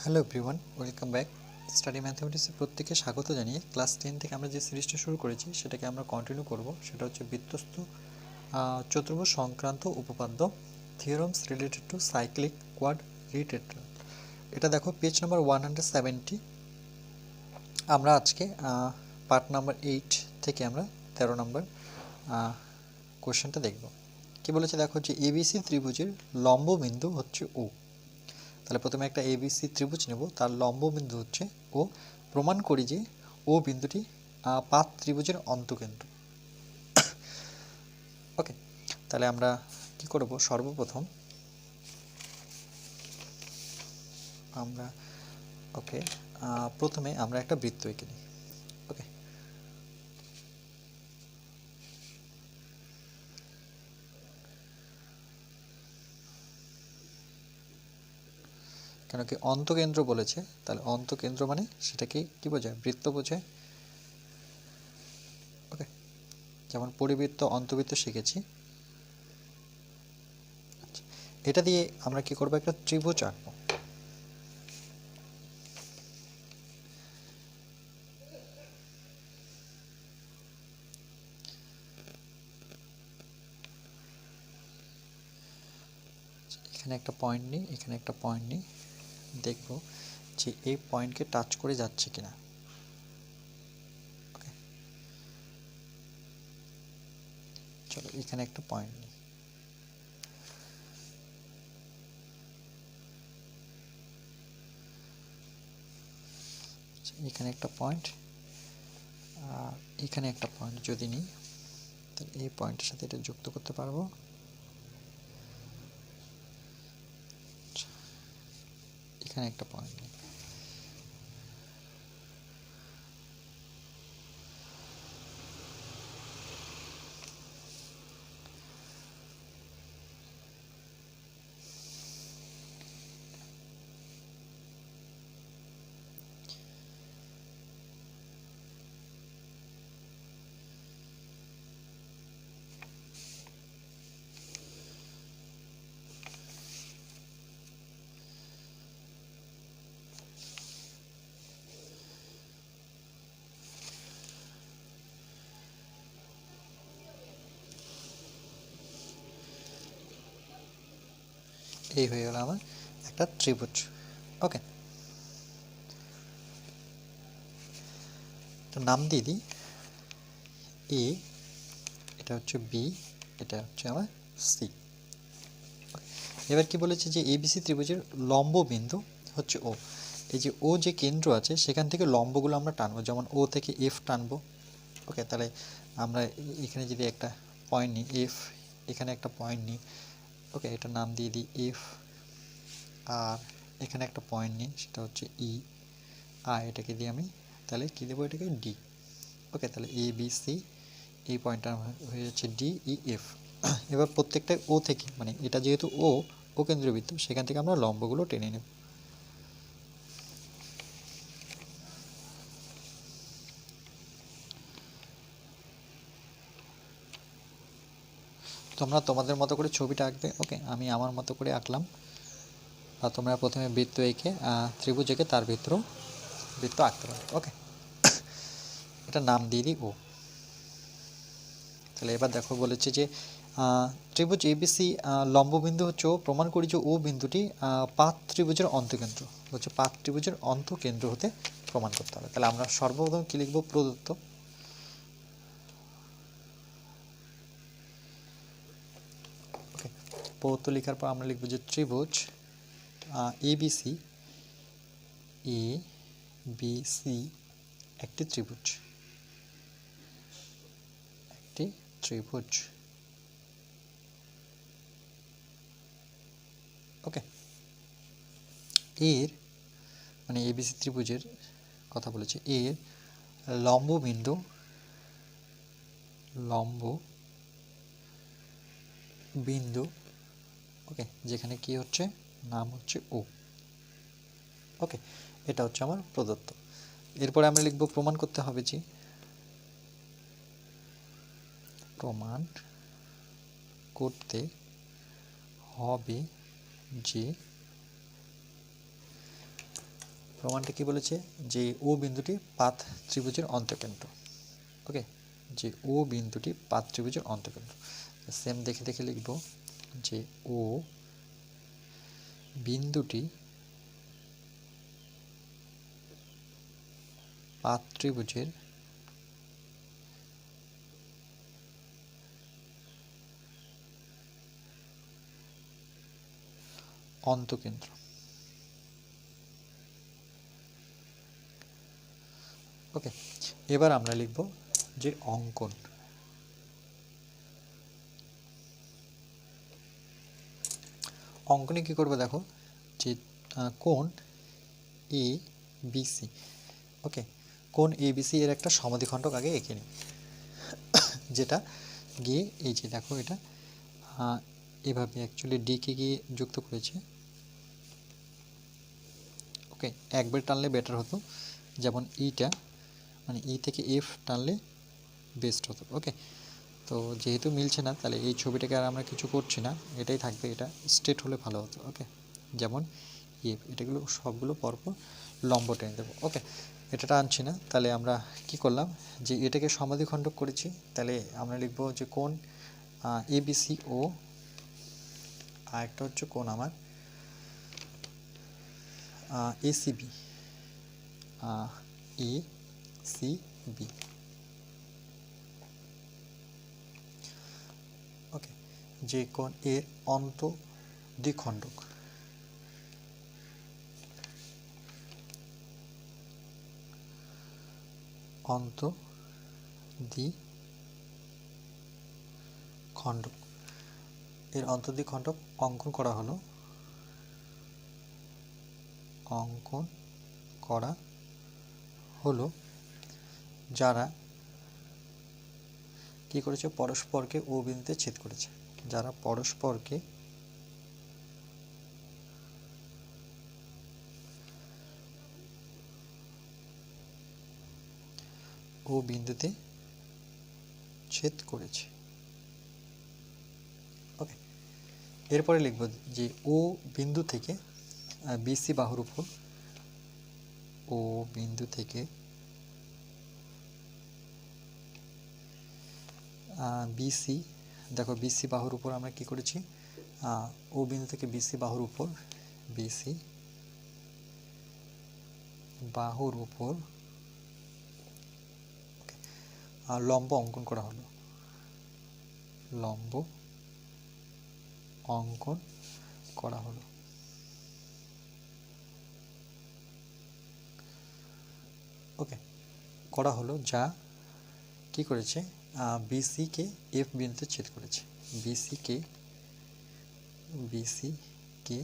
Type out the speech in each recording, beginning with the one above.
Hello everyone, welcome back. Study ম্যাথমেটিক্সে প্রত্যেককে স্বাগত জানিয়ে ক্লাস 10 থেকে আমরা যে সিরিজটা শুরু করেছি সেটাকে আমরা কন্টিনিউ করব। সেটা হচ্ছে বৃত্তস্থ চতুর্ভুজ সংক্রান্ত উপপাদ্য, থিওরামস রিলেটেড টু সাইক্লিক কোয়াডরিলেটারাল। এটা দেখো পেজ নাম্বার 170। আমরা আজকে পার্ট নাম্বার 8 থেকে আমরা 13 নম্বর কোশ্চেনটা দেখব। কি বলেছে দেখো, যে এবিসি ত্রিভুজের লম্ব বিন্দু হচ্ছে ও। তাহলে প্রথমে একটা এবিসি ত্রিভুজ নেব, তার লম্ব বিন্দু হচ্ছে ও। প্রমাণ করি যে ও বিন্দুটি পাত ত্রিভুজের অন্তকেন্দ্র। ওকে, তাহলে আমরা কি করব, সর্বপ্রথম আমরা প্রথমে আমরা একটা বৃত্ত এঁকে নিই। ওকে, কেন কি অন্তকেন্দ্র বলেছে, তাহলে অন্তকেন্দ্র মানে সেটাকে কি বোঝায়, বৃত্ত বোঝায়। ওকে, যেমন পরিবৃত্ত, অন্তবৃত্ত শিখেছি। আচ্ছা, এটা দিয়ে আমরা কি করব, একটা ত্রিভুজ আঁকবো। এখানে একটা পয়েন্ট নিই, এখানে একটা পয়েন্ট নিই, দেখব যে এই পয়েন্টকে টাচ করে যাচ্ছে কিনা। ওকে, চলো এখানে একটা পয়েন্ট নিই। এখানে একটা পয়েন্ট, এখানে একটা পয়েন্ট যদি নিই, তাহলে এই পয়েন্টের সাথে এটা যুক্ত করতে পারবো। এখানে একটা পয়েন্ট নিই, এই হয়ে গেল আমার একটা ত্রিভুজ। ওকে, তো নাম দিয়ে দিই এ, এটা হচ্ছে বি, এটা হচ্ছে আমার সি। এবার কি বলেছে, যে এবিসি ত্রিভুজের লম্ব বিন্দু হচ্ছে ও। এই যে ও যে কেন্দ্র আছে সেখান থেকে লম্বগুলো আমরা টানবো, যেমন ও থেকে এফ টানবো। ওকে, তাহলে আমরা এখানে যদি একটা পয়েন্ট নিই এফ, এখানে একটা পয়েন্ট নিই। ওকে, এটা নাম দিয়ে দিই এফ। আর এখানে একটা পয়েন্ট নিই, সেটা হচ্ছে ই। আর এটাকে দিয়ে আমি তাহলে কী দেবো, এটাকে ডি। ওকে, তাহলে এ বি সি, এই পয়েন্টটা হয়ে যাচ্ছে ডি ই এফ। এবার প্রত্যেকটাই ও থেকে, মানে এটা যেহেতু ও কেন্দ্রবৃত্ত, সেখান থেকে আমরা লম্বগুলো টেনে নেব। তোমরা তোমাদের মতো করে ছবিটা আঁকবে। ওকে, আমি আমার মতো করে আঁকলাম। আর তোমরা প্রথমে বৃত্ত এঁকে ত্রিভুজ এঁকে তার ভিতরেও বৃত্ত আঁকতে পারো। ওকে, এটা নাম দিয়ে দিই ও। তাহলে এবার দেখো, বলেছে যে ত্রিভুজ এবিসি লম্ববিন্দু হচ্ছে ও। প্রমাণ করি যে ও বিন্দুটি পাত ত্রিভুজের অন্তকেন্দ্র হচ্ছে, পাত ত্রিভুজের অন্তকেন্দ্র হতে প্রমাণ করতে হবে। তাহলে আমরা সর্বপ্রথম কি লিখব, প্রদত্ত। ওকে, প্রদত্ত লেখার পর আমরা লিখব যে ত্রিভুজ এবিসি, এ বি সি একটি ত্রিভুজ, একটি ত্রিভুজ। ওকে, এর মানে এবিসি ত্রিভুজের কথা বলেছে, এর লম্ব বিন্দু, লম্ব বিন্দু, ওকে, যেখানে কি হচ্ছে, নাম হচ্ছে ও। ওকে, এটা হচ্ছে আমার প্রদত্ত। এরপরে আমরা লিখব প্রমাণ করতে হবে, যে প্রমাণ করতে হবে যে প্রমাণটা কি বলেছে যে ও বিন্দুটি পাত ত্রিভুজের অন্তঃকেন্দ্র। ওকে, যে ও বিন্দুটি পাত ত্রিভুজের অন্তঃকেন্দ্র। সেম দেখে দেখে লিখব যে ও বিন্দুটি পাত ত্রিভুজের অন্তঃকেন্দ্র। ওকে, এবার আমরা লিখব যে অঙ্কন। অঙ্কনে কি করব দেখো, যে কোণ এ বিসি। ওকে, কোণ এ বিসি এর একটা সমাধিখণ্ডক আগে এঁকে নিই, যেটা গিয়ে এই যে দেখো এটা এভাবে অ্যাকচুয়ালি ডি কে গিয়ে যুক্ত করেছে। ওকে, একবার টানলে বেটার হতো, যেমন ইটা মানে ই থেকে এফ টানলে বেস্ট হতো। ওকে, তো যেহেতু মিলছে না তাহলে এই ছবিটাকে আর আমরা কিছু করছি না, এটাই থাকবে, এটা স্ট্রেট হলে ভালো হতো। ওকে, যেমন এফ, এটাগুলো সবগুলো পরপর লম্ব টেনে দেবো। ওকে, এটা টানছি না, তাহলে আমরা কি করলাম যে এটাকে সমাধিখণ্ডক করেছি, তাহলে আমরা লিখব যে কোণ এবিসি ও আরেকটা হচ্ছে কোণ আমার এসিবি, এসিবি। ওকে, যে কোণ এর অন্তঃদ্বিখণ্ডক অন্তঃদ্বিখণ্ডক এর অন্তঃদ্বিখণ্ডক অঙ্কন করা হলো, যারা কি করেছে, পরস্পরকে ও বিন্দুতে ছেদ করেছে, যারা পরস্পরকে ও বিন্দুতে ছেদ করেছে। ওকে, এরপরে লিখব যে ও বিন্দু থেকে বিসি বাহুর উপর, ও বিন্দু থেকে বিসি, দেখো বিসি বাহুর উপর আমরা কি করেছি, ও বিন্দু থেকে বিসি বাহুর উপর, বিসি বাহুর উপর লম্ব অঙ্কন করা হলো, লম্ব অঙ্কন করা হলো। ওকে, করা হলো, যা কি করেছে, বিসি কে এফ বিন্দুতে ছেদ করেছে, বিসি কে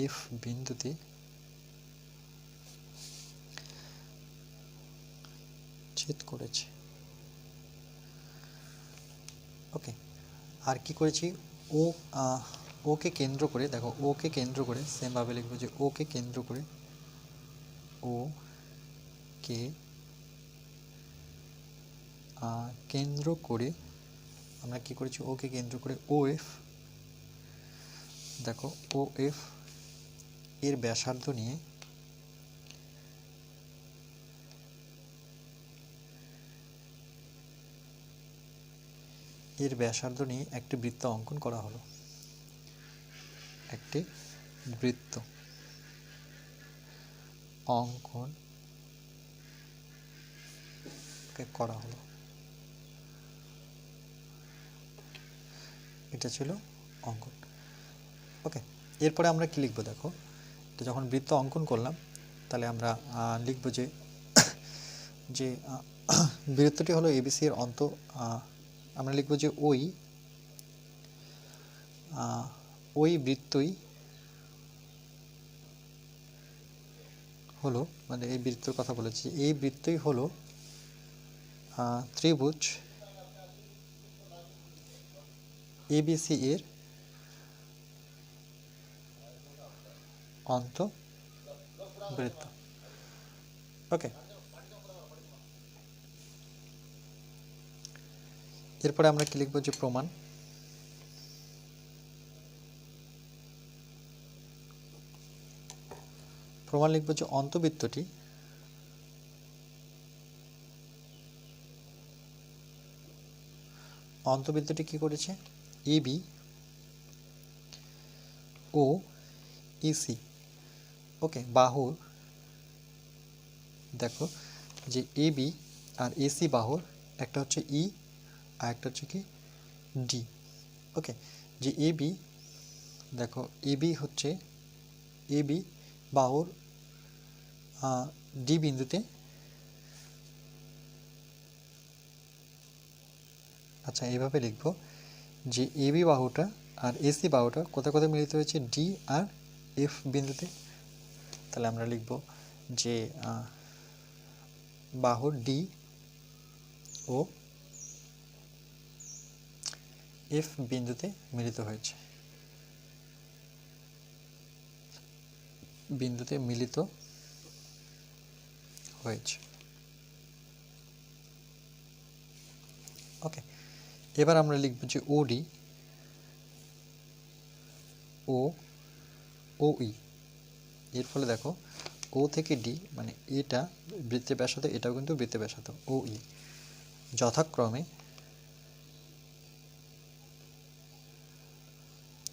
এফ বিন্দুতে ছেদ করেছে। ওকে, আর কি করেছি, ও ওকে কেন্দ্র করে, দেখো ওকে কেন্দ্র করে সেমভাবে লিখবো যে ওকে কেন্দ্র করে, ও কে কেন্দ্র করে আমরা কি করেছি, ওকে কেন্দ্র করে ও এফ, দেখো ও এফ এর ব্যাসার্ধ নিয়ে একটি বৃত্ত অঙ্কন করা হলো, একটি বৃত্ত অঙ্কন করা হলো। এটা ছিল অঙ্কন। ওকে, এরপরে আমরা কি লিখবো, দেখো এটা যখন বৃত্ত অঙ্কন করলাম তাহলে আমরা লিখব যে যে বৃত্তটি হলো এবিসি এর আমরা লিখব যে ওই বৃত্তই হলো, মানে এই বৃত্তের কথা বলেছি, এই বৃত্তই হলো ত্রিভুজ এবিসি এর অন্তঃবৃত্ত। ওকে, এরপরে আমরা কি লিখব যে প্রমাণ। প্রমাণ লিখব যে অন্তবৃত্তটি কি করেছে, এবি ও ইসি, ওকে, বাহুর, দেখো যে এবি আর এসি বাহুর একটা হচ্ছে ই আর একটা হচ্ছে কি ডি, ওকে, যে এবি, দেখো এবি হচ্ছে এবি বাহুর ডি বিন্দুতে, আচ্ছা এইভাবে লিখব যে এবি বাহুটা আর এসি বাহুটা কোথায় কোথায় মিলিত হয়েছে, ডি আর এফ বিন্দুতে। তাহলে আমরা লিখব যে বাহুর ডি ও এফ বিন্দুতে মিলিত হয়েছে, ওকে। এবার আমরা লিখব যে ওডি ও ওই, এর ফলে দেখো ও থেকে ডি, মানে এটা বৃত্তের ব্যাসার্ধ, এটাও কিন্তু বৃত্তের ব্যাসার্ধ, ওই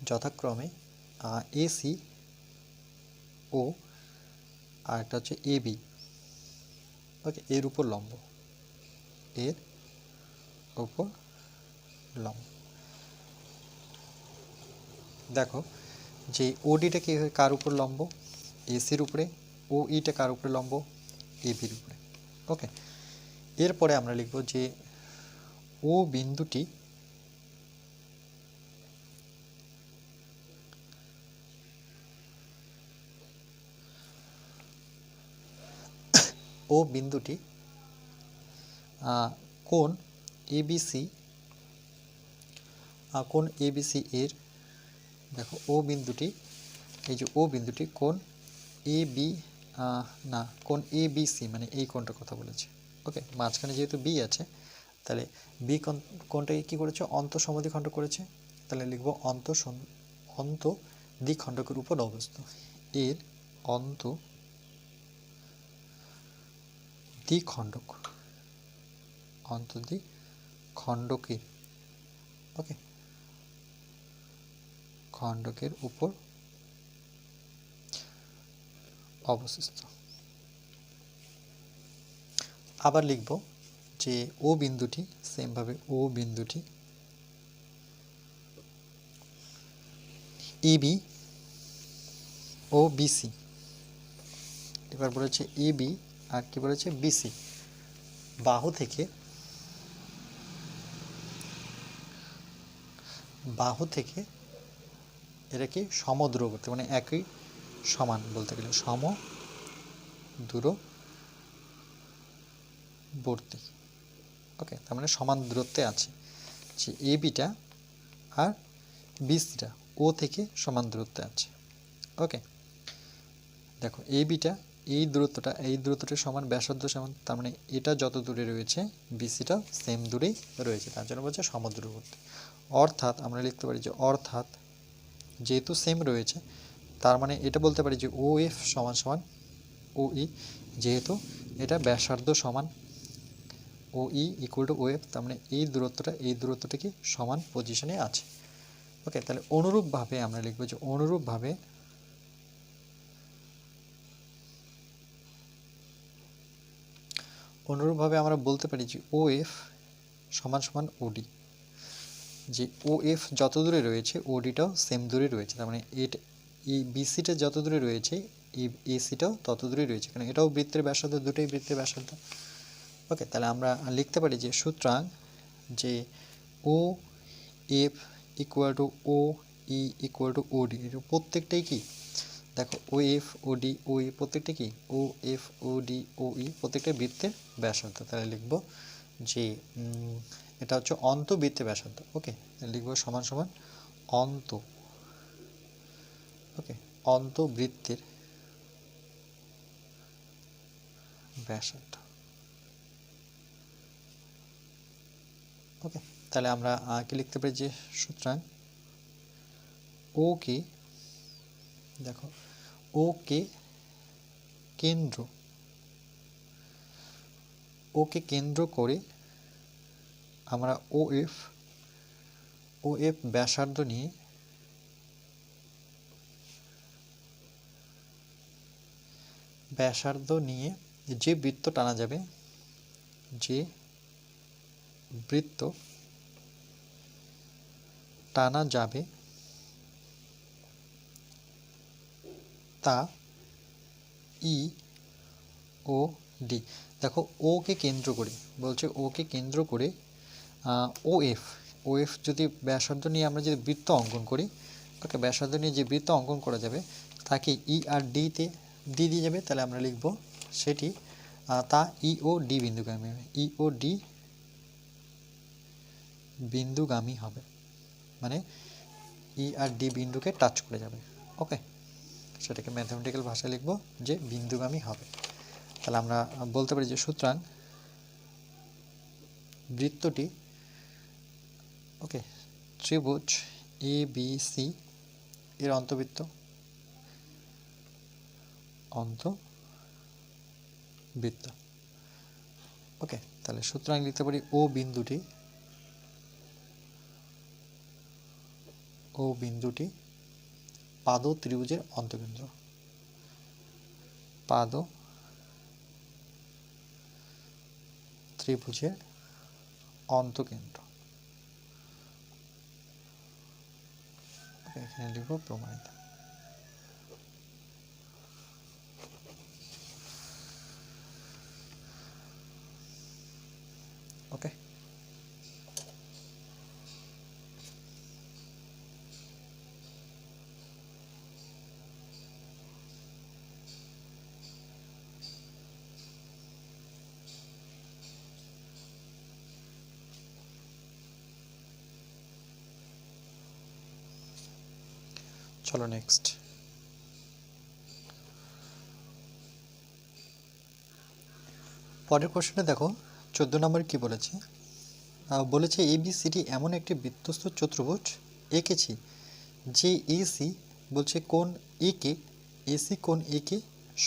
যথাক্রমে এসি ও আর একটা হচ্ছে এবি, ওকে, এর উপর লম্ব, দেখো যে ওডিটা কি কার উপর লম্ব, এসির উপরে, ও ইটা কার উপরে লম্ব, এবির উপরে, ওকে। এরপরে আমরা লিখব যে ও বিন্দুটি কোণ এবিসি এর, দেখো ও বিন্দুটি, এই যে ও বিন্দুটি কোণ এ বি, না কোণ এ বি সি, মানে এই কোণটার কথা বলেছে, ওকে, মাঝখানে যেহেতু বি আছে তাহলে বি কোণটাকে কী করেছে, অন্তঃসমদ্বিখণ্ডক করেছে, তাহলে লিখব অন্তঃদ্বিখণ্ডকের উপর অবস্থিত, এর অন্তঃদ্বিখণ্ডকের, ওকে, খণ্ডকের উপর অবস্থিত। আবার লিখব যে ও বিন্দুটি, সেম ভাবে ও বিন্দুটি এবি ও বিসি, এবার বলেছে এবি আর কি বলেছে বিসি, বাহু থেকে এরা কি সমদূরবর্তী, মানে একই সমান বলতে গেলে সমদূরবর্তী, ওকে, তার মানে সমান দূরত্বে আছে, যে এ বিটা আর বিসিটা ও থেকে সমান দূরত্বে আছে, ওকে। দেখো এ বিটা এই দূরত্বটা সমান, ব্যাসার্ধ সমান, তার মানে এটা যত দূরে রয়েছে বিসিটা সেম দূরেই রয়েছে, তার জন্য বলছে সমদূরবর্তী। অর্থাৎ আমরা লিখতে পারি যে যেহেতু সেম রয়েছে তার মানে এটা বলতে পারি যে ও এফ সমান সমান ও ই, যেহেতু এটা ব্যাসার্ধ সমান O E equal to O F, তার মানে এই দূরত্বটা কি সমান পজিশনে আছে, ওকে। তাহলে অনুরূপভাবে আমরা লিখব যে অনুরূপভাবে আমরা বলতে পারি যে ও এফ সমান সমান ওডি, যে ও এফ যত দূরে রয়েছে ওডিটাও সেম দূরে রয়েছে, তার মানে এই বিসিটা যত দূরে রয়েছে এই এসিটাও তত দূরে রয়েছে, কারণ এটাও বৃত্তের ব্যাসার্ধ, দুটোই বৃত্তের ব্যাসার্ধ, ওকে। তাহলে আমরা লিখতে পারি যে সুতরাং যে O F equal to O E equal to OD, এর প্রত্যেকটাই কি, দেখো ও এফ ওডি ও ই প্রত্যেকটা কি, ও এফ ওডি ও ই প্রত্যেকটা বৃত্তের ব্যাসার্ধ, তাহলে লিখব যে এটা হচ্ছে অন্তবৃত্তের ব্যাসার্ধ, ওকে, লিখব সমান সমান অন্তবৃত্তের ব্যাসার্ধ, ওকে। তাহলে আমরা কি লিখতে পারি যে সুতরাং ও কে, দেখো ও কে কেন্দ্র, ওকে কেন্দ্র করে আমরা ওএফ ব্যাসার্ধ নিয়ে যে বৃত্ত টানা যাবে, যে বৃত্ত টানা যাবে তা ই ও ডি। দেখো ও কে কেন্দ্র করে বলছে, ও কে কেন্দ্র করে ওএফ যদি ব্যাসার্ধ নিয়ে আমরা যদি বৃত্ত অঙ্কন করি, ওকে ব্যাসার্ধ নিয়ে যে বৃত্ত অঙ্কন করা যাবে তাকে ই আর ডিতে দিয়ে যাবে, তাহলে আমরা লিখব সেটি তা ই ও ডি বিন্দুগামী হবে। ই ও ডি বিন্দুগামী হবে, মানে ই আর ডি বিন্দুকে টাচ করে যাবে। ওকে, সেটাকে ম্যাথমেটিক্যাল ভাষায় লিখব যে বিন্দুগামী হবে। তাহলে আমরা বলতে পারি যে সুতরাং বৃত্তটি ওকে ত্রিভুজ এ বি সি এর অন্তবৃত্ত ওকে, তাহলে সুতরাং লিখতে পারি ও বিন্দুটি পাদ ত্রিভুজের অন্তকেন্দ্র। পাদ ত্রিভুজের অন্তকেন্দ্র। এখানে লিখব প্রমাণিত। ওকে, চলো নেক্সট। পরের কোশ্চেনে দেখো 14 নম্বর কি বলেছে, বলেছে এবিসিডি এমন একটি বৃত্তস্থ চতুর্ভুজ এঁকেছি যে এসি বলছে কোণ একে কোণ একে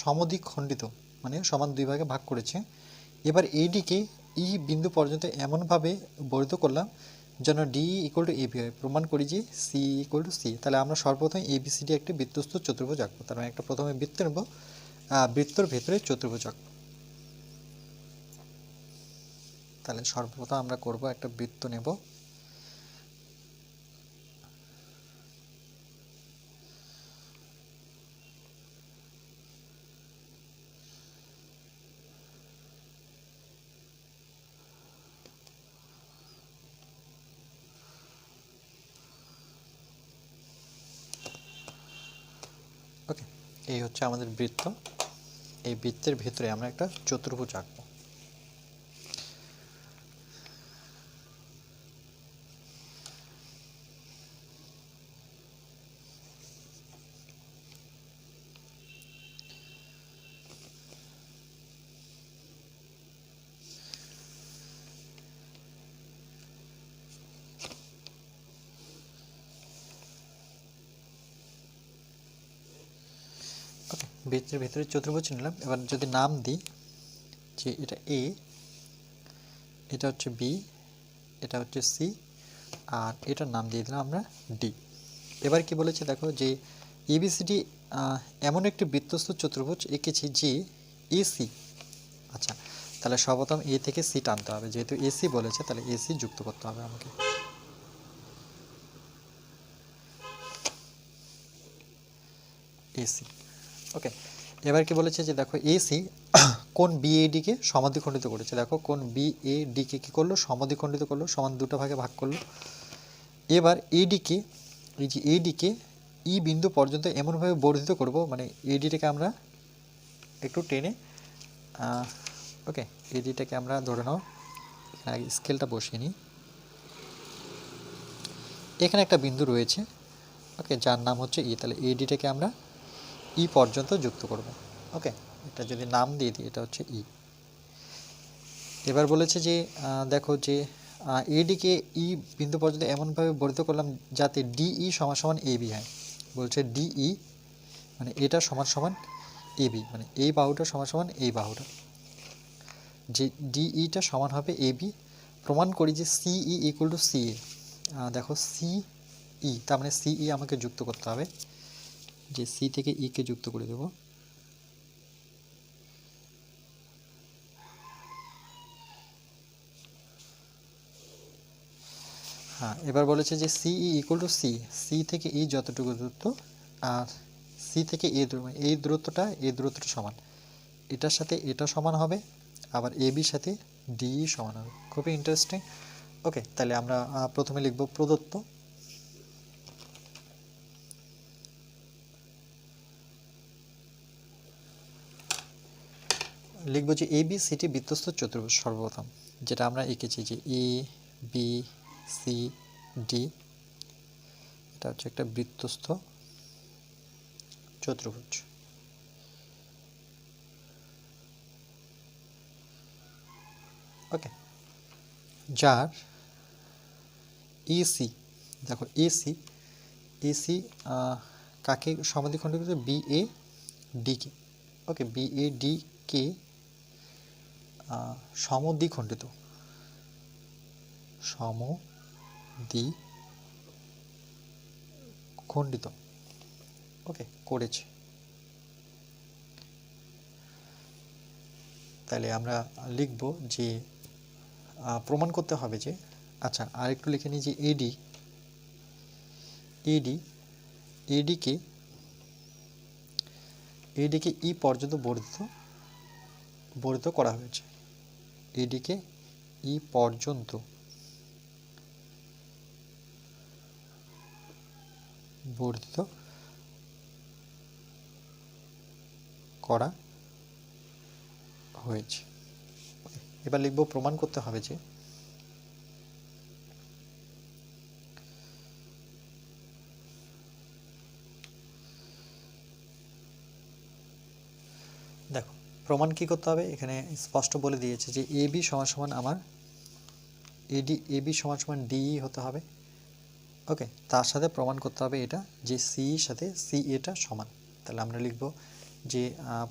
সমদ্বিখণ্ডিত, মানে সমান দুই ভাগে ভাগ করেছে। এবার এডিকে ই বিন্দু পর্যন্ত এমনভাবে বর্ধিত করলাম যেন ডি ইকুয়াল টু এবি হয়। প্রমাণ করি যে সি ইকুয়াল টু সি। তাহলে আমরা সর্বপ্রথম এবিসিডি একটি বৃত্তস্থ চতুর্ভুজ আঁকবো। তার মানে একটা প্রথমে বৃত্ত নেব, বৃত্তর ভেতরে চতুর্ভুজ আঁকবো। তাহলে সর্বপ্রথম আমরা করব একটা বৃত্ত নেব, ওকে। এই হচ্ছে আমাদের বৃত্ত, এই বৃত্তের ভেতরে আমরা একটা চতুর্ভুজ আঁকবো। বৃত্তের ভেতরে চতুর্ভুজ নিলাম। এবার যদি নাম দিই যে এটা এ, এটা হচ্ছে বি, এটা হচ্ছে সি, আর এটার নাম দিয়ে দিলাম আমরা ডি। এবার কি বলেছে দেখো যে এবিসিডি এমন একটি বৃত্তস্থ চতুর্ভুজ এঁকেছি যে এসি। আচ্ছা, তাহলে সর্বপ্রথম এ থেকে সি টানতে হবে, যেহেতু এসি বলেছে তাহলে এসি যুক্ত করতে হবে আমাকে। AC okay. এবার কি বলেছে যে দেখো এসি কোন বিএডি কে সমাদ্বিখণ্ডিত করেছে। দেখো কোন বিএডি কে কি করলো, সমাদ্বিখণ্ডিত করলো, সমান দুটো ভাগে ভাগ করলো। এবার এডি কে, এই যে এডি কে ই বিন্দু পর্যন্ত এমনভাবে বর্ধিত করব, মানে এডিটাকে আমরা একটু টেনে ওকে, এডিটাকে আমরা ধরে নাও এখানে আগে স্কেলটা বসিয়ে নিই। এখানে একটা বিন্দু রয়েছে ওকে, যার নাম হচ্ছে ই। তাহলে এডিটাকে আমরা ই পর্যন্ত যুক্ত করব। ওকে, এটা যদি নাম দিয়ে দিই এটা হচ্ছে ই। এবার বলেছে যে দেখো যে এডিকে ই বিন্দু পর্যন্ত এমনভাবে বর্ধিত করলাম যাতে ডিই সমান সমান এবি হয়। বলছে ডিই মানে এটা সমান সমান এবি, মানে এই বাহুটা সমান সমান এই বাহুটা, যে ডিইটা সমান হবে এবি। প্রমাণ করি যে সিই ইকুয়াল টু সিএ। দেখো সিই, তার মানে সিই আমাকে যুক্ত করতে হবে, যে সি থেকে ই কে যুক্ত করে দেব। হ্যাঁ, এবার বলেছে যে সিই ইকুয়াল টু সি, সি থেকে ই যতটুকু দূরত্ব, আর সি থেকে এই দূরত্বটা সমান, এটার সাথে এটা সমান হবে, আবার এবির সাথে ডিই সমান হবে। খুবই ইন্টারেস্টিং। ওকে, তাহলে আমরা প্রথমে লিখব প্রদত্ত। লিখব যে এ বি সিটি বৃত্তস্থ চতুর্ভুজ। সর্বপ্রথম যেটা আমরা এঁকেছি যে এ বি সি ডি, এটা হচ্ছে একটা বৃত্তস্থ চতুর্ভুজ। ওকে, যার এসি, দেখো এসি, এসি কাকে সমাধিখণ্ডিত? বি এ ডি কে। ওকে, বি এ ডি কে সমদ্বিখণ্ডিত, সমদ্বিখণ্ডিত ওকে করেছে। তাহলে আমরা লিখব যে প্রমাণ করতে হবে যে, আচ্ছা আর একটু লিখে নিই যে এডি, এডি, এডিকে, এডিকে ই পর্যন্ত বর্ধিত করা হয়েছে। এডিকে ই পর্যন্ত বর্ধিত করা হয়েছে। এবার লিখব প্রমাণ করতে হবে যে দেখো প্রমাণ কি করতে হবে, এখানে স্পষ্ট বলে দিয়েছে যে এ বি সমান সমান আমার এডি, এ বি সমান সমান ডিই হতে হবে। ওকে, তার সাথে প্রমাণ করতে হবে এটা যে সি সাথে সি এটা সমান। তাহলে আমরা লিখব যে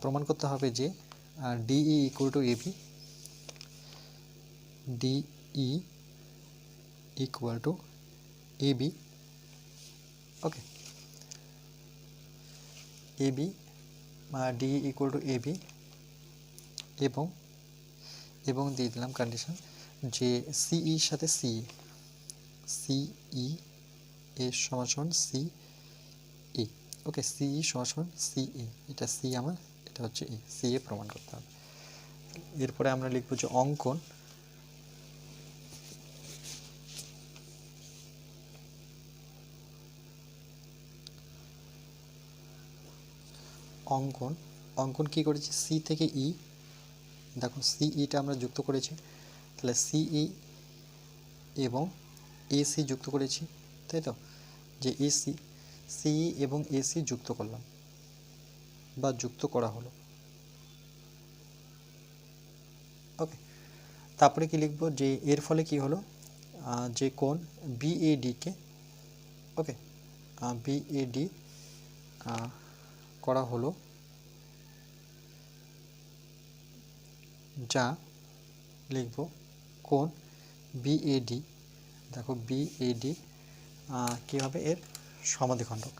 প্রমাণ করতে হবে যে DE equal to AB, DE equal to AB. Okay, AB, DE equal to AB, এবং দিয়ে দিলাম কন্ডিশন যে সিই সাথে সিই এর সমান সমান সিই। ওকে, সিই সমান সমান সিই, এটা সি আমার, এটা হচ্ছে ই, সি এ প্রমাণ করতে হবে। এরপরে আমরা লিখব যে অঙ্কন, অঙ্কন, অঙ্কন কি করেছি? সি থেকে ই, দেখো সিইটা আমরা যুক্ত করেছি, তাহলে সিই এবং এসি যুক্ত করেছি, তাই তো? যে এসি, সিই এবং এসি যুক্ত করলাম বা যুক্ত করা হলো। ওকে, তারপরে কি লিখব যে এর ফলে কি হলো, যে কোণ বিএডিকে, ওকে বিএডি করা হলো, যা লিখব কোণ বিএডি, দেখো বিএডি কী হবে? এর সমাধিখণ্ডক।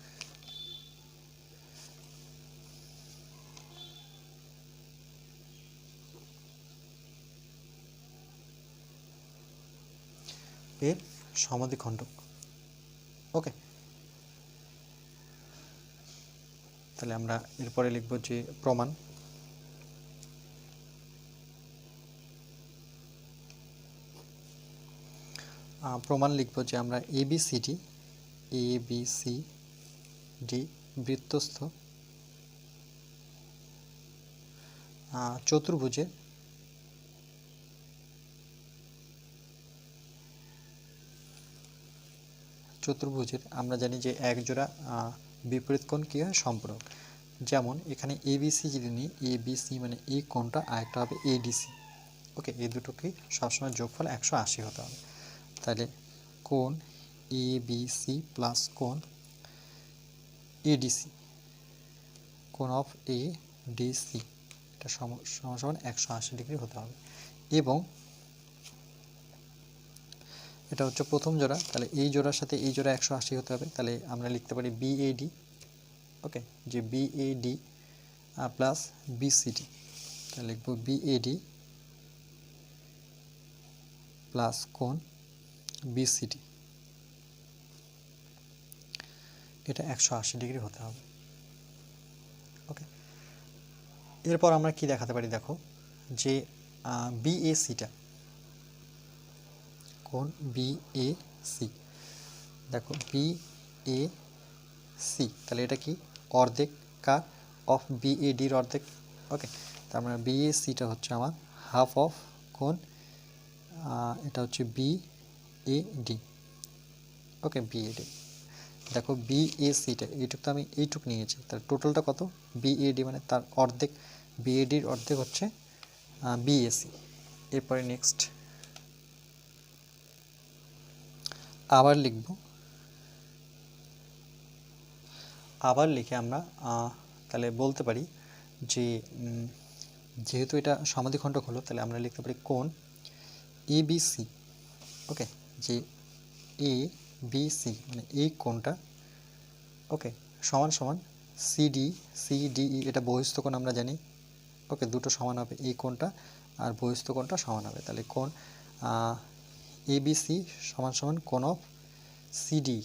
এর সমাধিখণ্ডক। ওকে, তাহলে আমরা এরপরে লিখব যে প্রমাণ, প্রমাণ লিখব যে আমরা এবিসিডি, এবিসিডি বৃত্তস্থ চতুর্ভুজের আমরা জানি যে এক জোড়া বিপরীত কোণ কী হয়? সম্পূরক। যেমন এখানে এবিসি যদি নিই, এবিসি মানে এই কোণটা, আর একটা হবে এডিসি। ওকে, এই দুটোকে সবসময় যোগফল 180 হতে হবে। তাহলে কোণ এবিসি প্লাস কোণ এডিসি, কোণ অফ এ ডিসি এটা সমান সমান 180 ডিগ্রি হতে হবে। এবং এটা হচ্ছে প্রথম জোড়া, তাহলে এই জোড়ার সাথে এই জোড়া 180 হতে হবে, তাহলে আমরা লিখতে পারি বিএডি, ওকে, যে বিএডি প্লাস বিসিডি, তাহলে লিখব বিএডি প্লাস কোণ বিসিডি, এটা 180 ডিগ্রি হতে হবে। ওকে, এরপর আমরা কি দেখাতে পারি, দেখো যে বিএসিটা, কোণ বিএসি, দেখো বিএসি, তাহলে এটা কি অর্ধেক কার অফ বিএডির অর্ধেক। ওকে, তার মানে বিএসিটা হচ্ছে আমার হাফ অফ কোণ, এটা হচ্ছে বিএডি। ওকে, বিএডি, দেখো বিএসিটা এইটুক তো আমি এইটুক নিয়েছি, তার টোটালটা কত, বিএডি মানে তার অর্ধেক, বিএডির অর্ধেক হচ্ছে বিএসি। এরপরে নেক্সট আবার লিখব, আবার লিখে আমরা তাহলে বলতে পারি যে যেহেতু এটা সমাধিখণ্ডক হলো, তাহলে আমরা লিখতে পারি কোণ এবিসি, ওকে, যে এ বি সি মানে এই কোণটা, ওকে, সমান সমান সিডি, সিডিই, এটা বহিস্থ কোণ আমরা জানি। ওকে, দুটো সমান হবে, এই কোণটা আর বহিস্থ কোণটা সমান হবে, তাহলে কোণ এবিসি সমান সমান কোণ অফ সিডি।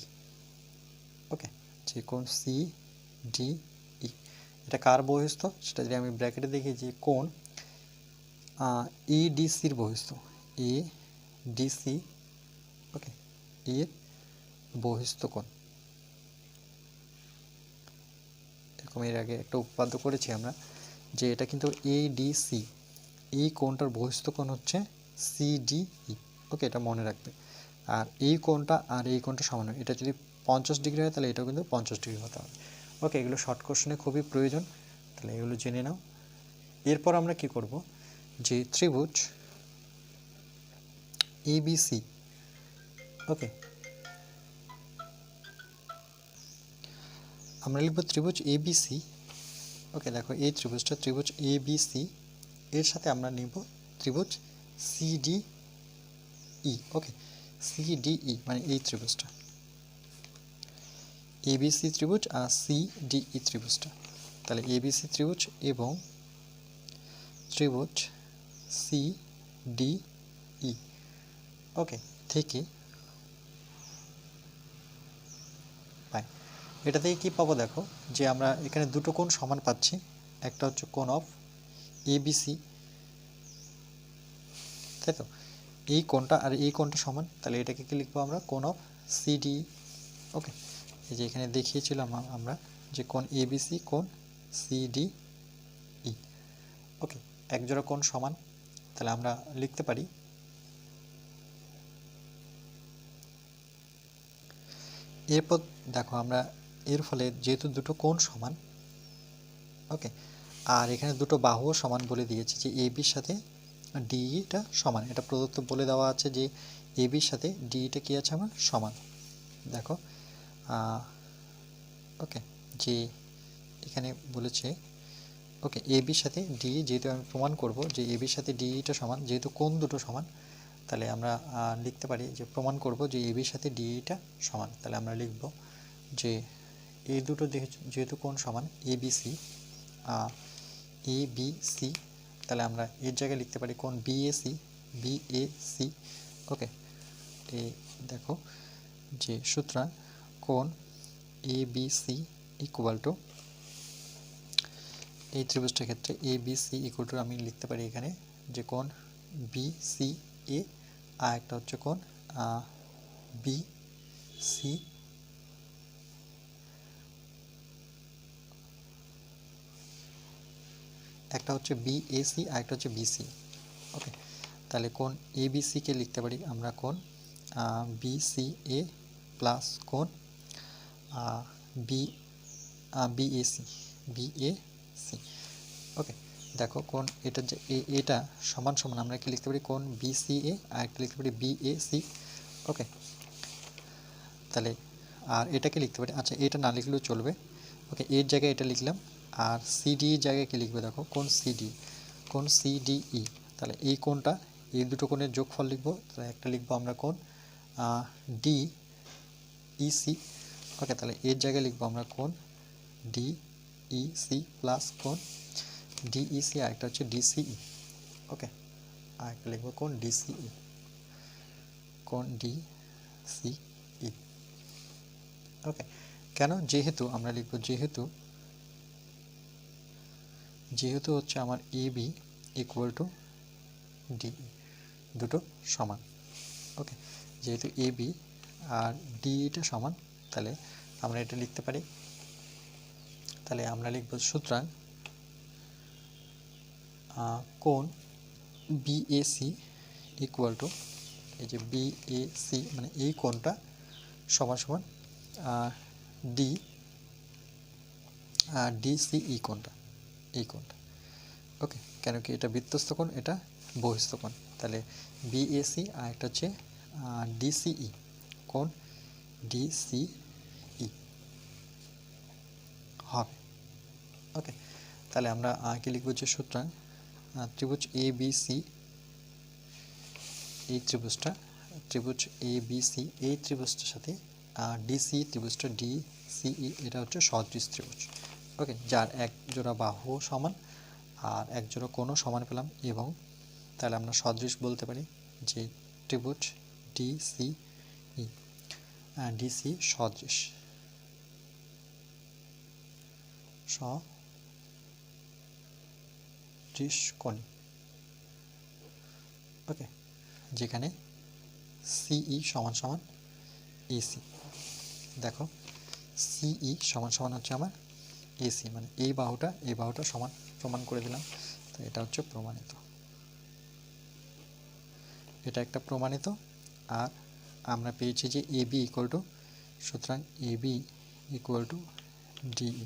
ওকে, যে কোণ সিডিই, এটা কার বহিস্থ সেটা যদি আমি ব্র্যাকেটে দেখি, যে কোণ ইডিসির বহিস্থ, এডিসি, ওকে, এর বহিস্থ কোণ। এরকম এর আগে একটা উপপাদ্য করেছি আমরা, যে এটা কিন্তু এডিসি, এই কোণটার বহিস্থ কোণ হচ্ছে সিডিই। ওকে, এটা মনে রাখবে। আর এই কোণটা আর এই কোণটা সমান হয়, এটা যদি 50 ডিগ্রি হয় তাহলে এটাও কিন্তু 50 ডিগ্রি হতে হবে। ওকে, এগুলো শর্ট কোশ্চেনে খুবই প্রয়োজন, তাহলে এগুলো জেনে নাও। এরপর আমরা কি করব, যে ত্রিভুজ এবিসি, ওকে, আমরা লিখব ত্রিভুজ এবিসি। ওকে, দেখো এই ত্রিভুজটা ত্রিভুজ এবিসি, এর সাথে আমরা নিব ত্রিভুজ সিডিই। ওকে, সিডিই মানে এই ত্রিভুজটা, এবিসি ত্রিভুজ আর সিডিই ত্রিভুজটা, তাহলে এবিসি ত্রিভুজ এবং ত্রিভুজ সিডিই, ওকে, থেকে পাই। এটা থেকে কি পাবো, দেখো যে আমরা এখানে দুটো কোণ সমান পাচ্ছি, একটা হচ্ছে কোণ অফ এবিসি, তাই তো, এই কোণটা আর এই কোণটা সমান, তাহলে এটাকে কি লিখবো আমরা, কোণ অফ সিডিই। ওকে, এই যে এখানে দেখিয়েছিলাম আমরা যে কোণ এবিসি কোণ সিডিই। ওকে, এক জোড়া কোণ সমান, তাহলে আমরা লিখতে পারি এরপর দেখো আমরা এর ফলে যেহেতু দুটো কোণ সমান, ওকে, আর এখানে দুটো বাহুও সমান বলে দিয়েছে, যে এবির সাথে ডিইটা সমান, এটা প্রদত্ত বলে দেওয়া আছে যে এবির সাথে ডিইটা কি আছে আমার সমান। দেখো ওকে, যে এখানে বলেছে, ওকে, এবির সাথে ডিই, যেহেতু আমি প্রমাণ করব যে এবির সাথে ডিইটা সমান, যেহেতু কোণ দুটো সমান, তাহলে আমরা লিখতে পারি যে প্রমাণ করব যে এবির সাথে ডিইটা সমান, তাহলে আমরা লিখব যে এই দুটো যেহেতু কোণ সমান এবিসি, এবিসি, তাহলে আমরা এর জায়গায় লিখতে পারি কোণ বিএসি, বিএসি। ওকে, এই দেখো যে সুতরাং কোণ এবিসি ইকুয়াল টু, এই ত্রিভুজটার ক্ষেত্রে এবিসি ইকুয়াল টু আমি লিখতে পারি এখানে যে কোণ বিসি এ, আর একটা হচ্ছে কোণ বিসি, একটা হচ্ছে বিএসি আর একটা হচ্ছে বিসি। ওকে, তাহলে কোণ এবিসি কে লিখতে পারি আমরা কোণ বিসি এ প্লাস কোণ বিএসি, বিএসি। ওকে, দেখো কোণ এটা যে এটা সমান সমান আমরা কি লিখতে পারি, কোণ বিসিএ আর একটা লিখতে পারি বিএসি। ওকে, তাহলে আর এটাকে লিখতে পারি, আচ্ছা এটা না লিখলেও চলবে। ওকে, এর জায়গায় এটা লিখলাম আর সিডি জায়গায় কি লিখবে দেখো, কোণ সিডি, কোণ সিডিই, তাহলে এই কোণটা, এই দুটো কোণের যোগফল লিখবো, তাহলে একটা লিখবো আমরা কোণ ডি ইসি। ওকে, তাহলে এর জায়গায় লিখবো আমরা কোণ ডি ইসি প্লাস কোণ ডিইসি, আরেকটা হচ্ছে ডিসিই। ওকে, আরেকটা লিখবো কোণ ডিসিই, কোণ ডিসিই। ওকে, কেন? যেহেতু আমরা লিখবো যেহেতু হচ্ছে আমার এ বি ইকুয়াল টু ডিই, দুটো সমান। ওকে, যেহেতু এ বি আর ডিইটা সমান, তাহলে আমরা এটা লিখতে পারি, তাহলে আমরা লিখব সুতরাং কোণ বিএসি ইকুয়াল টু, এই যে বিএসি মানে এই কোণটা সমান সমান ডি ডিসিই কোণটা, এই কোণটা। ওকে, কেন কি এটা বৃত্তস্থ কোণ, এটা বহিস্থ কোণ, তাহলে বিএসি আর একটা হচ্ছে ডিসিই, কোণ ডিসিই হবে। ওকে, তাহলে আমরা কি লিখব, যে সুতরাং ত্রিভুজ এ বি সি, এই ত্রিভুজটা, ত্রিভুজ এ বি সি, এই ত্রিভুজটার সাথে ডিসি ত্রিভুজটা ডিসিই, এটা হচ্ছে সদৃশ ত্রিভুজ। ওকে, যার এক জোড়া বাহু সমান আর এক জোড়া কোণও সমান পেলাম, এবং তাহলে আমরা সদৃশ বলতে পারি যে ত্রিভুজ ডিসিই, ডিসি সদৃশ, সদৃশ কোণ। ওকে, যেখানে সিই সমান সমান এসি। দেখো, সিই সমান সমান হচ্ছে আমার এসি, মানে এই বাহুটা সমান প্রমাণ করে দিলাম, তো এটা হচ্ছে প্রমাণিত, এটা একটা প্রমাণিত। আর আমরা পেয়েছি যে এ বি ইকুয়াল টু, সুতরাং A B equal to DE.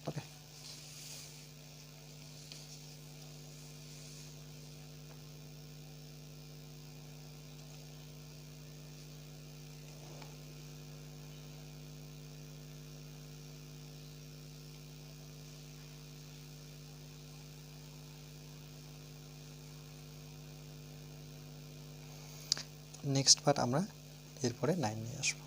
Okay, next part আমরা এরপরে 9 নিয়ে আসবো।